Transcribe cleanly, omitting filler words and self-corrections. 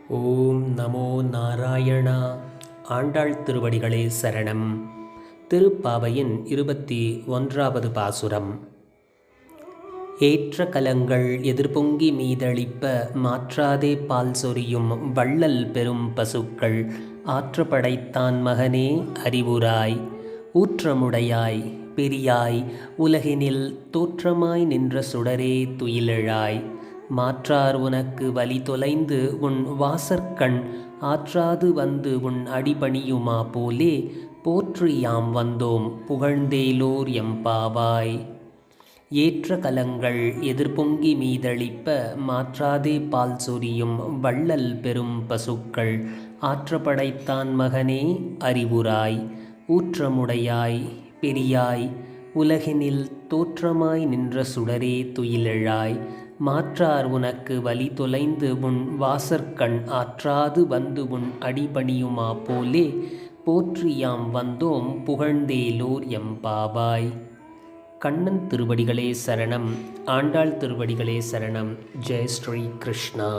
ஓம் நமோ நாராயணா. ஆண்டாள் திருவடிகளே சரணம். திருப்பாவையின் 21வது பாசுரம். ஏற்ற கலங்கள் எதிர்பொங்கி மீதளிப்ப மாற்றாதே பால் சொரியும் வள்ளல் பெரும் பசுக்கள் ஆற்ற படைத்தான் மகனே அறிவுராய் ஊற்றமுடையாய் பெரியாய் உலகினில் தோற்றமாய் நின்ற சுடரே துயிலெழாய் மாற்றார் உனக்கு வலி தொலைந்து உன் வாசற்கண் ஆற்றாது வந்து உன் அடிபணியுமா போலே போற்றி யாம் வந்தோம் புகழ்ந்தேலோர் எம்பாவாய். ஏற்ற கலங்கள் எதிர்பொங்கி மீதளிப்ப மாற்றாதே பால் சொரியும் வள்ளல் பெரும் பசுக்கள் ஆற்ற படைத்தான் மகனே அறிவுராய் ஊற்றமுடையாய் பெரியாய் உலகினில் தோற்றமாய் நின்ற சுடரே துயிலெழாய் மாற்றார் உனக்கு வலி தொலைந்து உன் வாசற்கண் ஆற்றாது வந்து உன் அடிபணியுமா போலே போற்றி யாம் வந்தோம் புகழ்ந்தேலோர் எம்பாவாய். கண்ணன் திருவடிகளே சரணம். ஆண்டாள் திருவடிகளே சரணம். ஜெய் ஸ்ரீ கிருஷ்ணா.